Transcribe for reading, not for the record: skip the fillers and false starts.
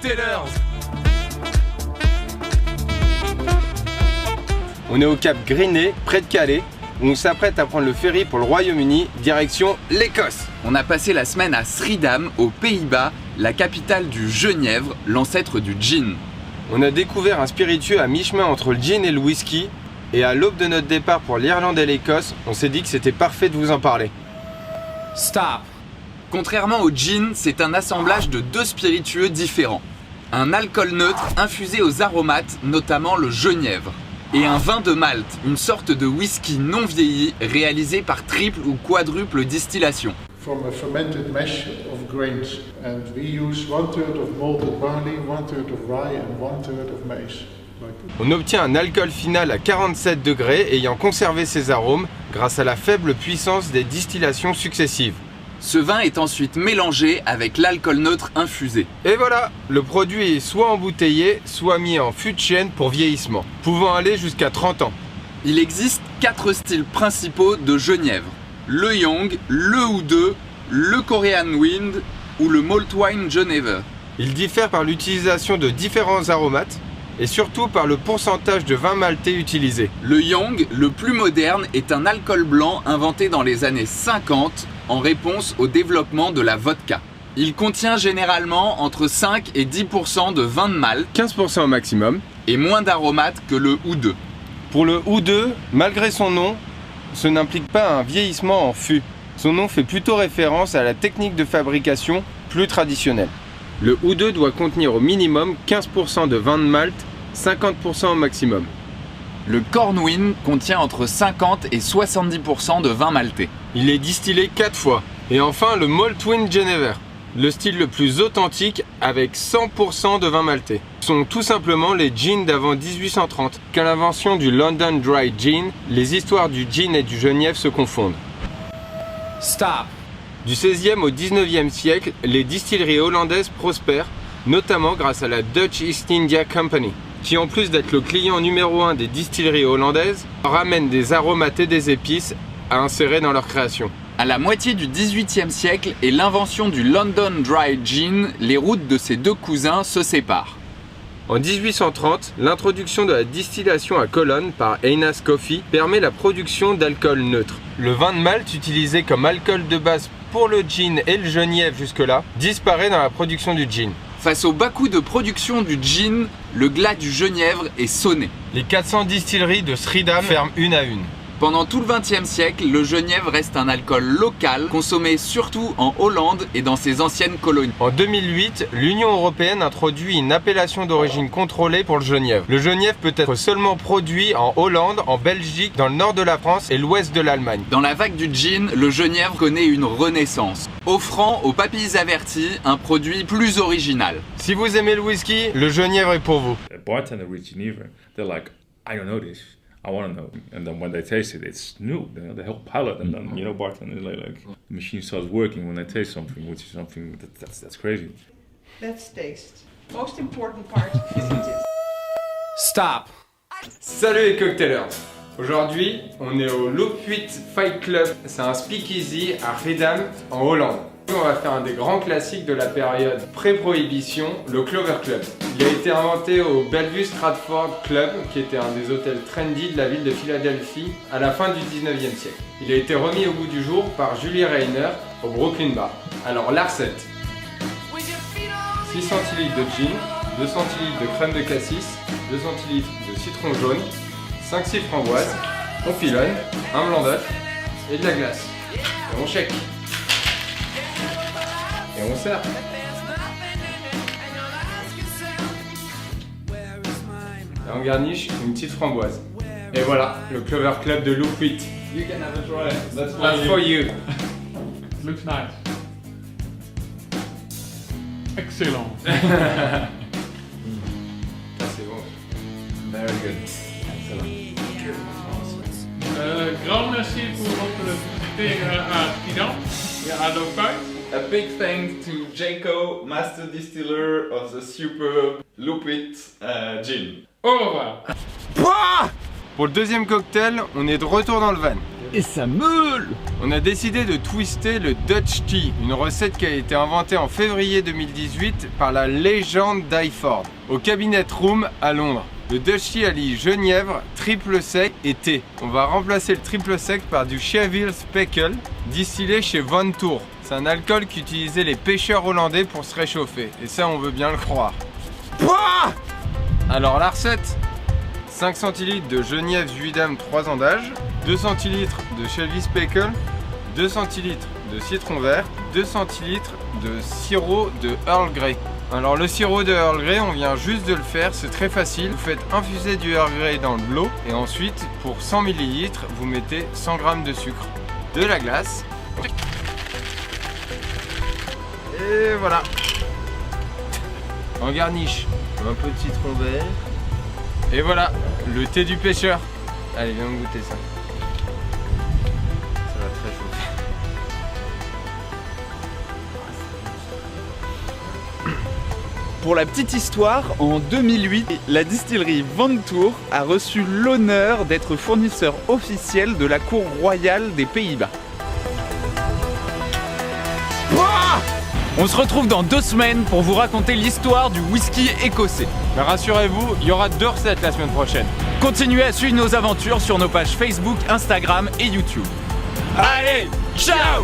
Cocktailers. On est au Cap Griné, près de Calais, où on s'apprête à prendre le ferry pour le Royaume-Uni, direction l'Écosse. On a passé la semaine à Schiedam, aux Pays-Bas, la capitale du genièvre, l'ancêtre du gin. On a découvert un spiritueux à mi-chemin entre le gin et le whisky, et à l'aube de notre départ pour l'Irlande et l'Écosse, on s'est dit que c'était parfait de vous en parler. Stop. Contrairement au gin, c'est un assemblage de deux spiritueux différents. Un alcool neutre infusé aux aromates, notamment le genièvre. Et un vin de Malte, une sorte de whisky non vieilli réalisé par triple ou quadruple distillation. From a fermented mash of grains, and we use 1/3 of malted barley, 1/3 of rye and 1/3 of maize. On obtient un alcool final à 47 degrés ayant conservé ses arômes grâce à la faible puissance des distillations successives. Ce vin est ensuite mélangé avec l'alcool neutre infusé. Et voilà, le produit est soit embouteillé, soit mis en fût de chêne pour vieillissement, pouvant aller jusqu'à 30 ans. Il existe 4 styles principaux de genièvre. Le Young, le Oudeux, le Korean Wind ou le Malt Wine Genever. Il diffère par l'utilisation de différents aromates et surtout par le pourcentage de vin maltais utilisé. Le Young, le plus moderne, est un alcool blanc inventé dans les années 50 en réponse au développement de la vodka. Il contient généralement entre 5 et 10% de vin de malt, 15% au maximum. et moins d'aromates que le Oudeux. Pour le Oudeux, malgré son nom, ce n'implique pas un vieillissement en fût. Son nom fait plutôt référence à la technique de fabrication plus traditionnelle. Le Oudeux doit contenir au minimum 15% de vin de malt, 50% au maximum. Le Cornwind contient entre 50 et 70% de vin maltais. Il est distillé 4 fois. Et enfin le Malt Wine Genever, le style le plus authentique avec 100% de vin maltais. Ce sont tout simplement les gins d'avant 1830. Qu'à l'invention du London Dry Gin, les histoires du gin et du genièvre se confondent. Stop. Du 16e au 19e siècle, les distilleries hollandaises prospèrent, notamment grâce à la Dutch East India Company, qui en plus d'être le client numéro 1 des distilleries hollandaises, ramène des aromates et des épices à insérer dans leur création. À la moitié du XVIIIe siècle et l'invention du London Dry Gin, les routes de ces deux cousins se séparent. En 1830, l'introduction de la distillation à Cologne par Eynas Coffey permet la production d'alcool neutre. Le vin de Malte, utilisé comme alcool de base pour le gin et le genièvre jusque-là, disparaît dans la production du gin. Face au bas coût de production du gin, le glas du genièvre est sonné. Les 400 distilleries de Schiedam ferment une à une. Pendant tout le XXe siècle, le genièvre reste un alcool local, consommé surtout en Hollande et dans ses anciennes colonies. En 2008, l'Union européenne introduit une appellation d'origine contrôlée pour le genièvre. Le genièvre peut être seulement produit en Hollande, en Belgique, dans le nord de la France et l'ouest de l'Allemagne. Dans la vague du gin, le genièvre connaît une renaissance, offrant aux papilles averties un produit plus original. Si vous aimez le whisky, le genièvre est pour vous. A bartender with Geneva, they're like, I don't know this. I want to know. And then when they taste it, it's new. The whole palate, and then bartenders like the machine starts working when they taste something, which is something that's crazy. That's taste. Most important part is it. Stop. Salut les cocktailers. Aujourd'hui, on est au Loop 8 Fight Club. C'est un speakeasy à Schiedam, en Hollande. On va faire un des grands classiques de la période pré-prohibition, le Clover Club. Il a été inventé au Bellevue Stratford Club, qui était un des hôtels trendy de la ville de Philadelphie à la fin du 19e siècle. Il a été remis au goût du jour par Julie Rayner au Brooklyn Bar. Alors la recette: 6 centilitres de gin, 2 centilitres de crème de cassis, 2 centilitres de citron jaune, 5-6 framboises, on pilonne, un blanc d'œuf et de la glace. Et on shake. Et on sert. Et on garniche une petite framboise. Et voilà, le Clover Club de Loop 8. You can have a try. That's for you. Looks nice. Excellent. Ça c'est bon. Very good. Grand merci pour votre visite à Schiedam et à Loopfight. A big thanks to Jaco, master distiller of the superb Loop 8 gin. Au revoir. Pour le deuxième cocktail, on est de retour dans le van. Et ça meule! On a décidé de twister le Dutch Tea, une recette qui a été inventée en février 2018 par la légende d'Iford, au Cabinet Room à Londres. Le Dutch Tea allie genièvre, triple sec et thé. On va remplacer le triple sec par du Sheville Speckle, distillé chez Von Tour. C'est un alcool qu'utilisaient les pêcheurs hollandais pour se réchauffer, et ça on veut bien le croire. Pouah! Alors la recette: 5 centilitres de genièvre Zuidam 3 ans d'âge, 2 centilitres de Sheville Speckle, 2 centilitres de citron vert, 2 centilitres de sirop de Earl Grey. Alors le sirop de Earl Grey, on vient juste de le faire, c'est très facile. Vous faites infuser du Earl Grey dans de l'eau et ensuite pour 100 ml, vous mettez 100 g de sucre, de la glace. Et voilà. En garniche, un peu de citron vert. Et voilà, le thé du pêcheur. Allez, viens me goûter ça. Ça va très chauffer. Pour la petite histoire, en 2008, la distillerie Von Tour a reçu l'honneur d'être fournisseur officiel de la cour royale des Pays-Bas. On se retrouve dans 2 semaines pour vous raconter l'histoire du whisky écossais. Mais rassurez-vous, il y aura 2 recettes la semaine prochaine. Continuez à suivre nos aventures sur nos pages Facebook, Instagram et YouTube. Allez, ciao!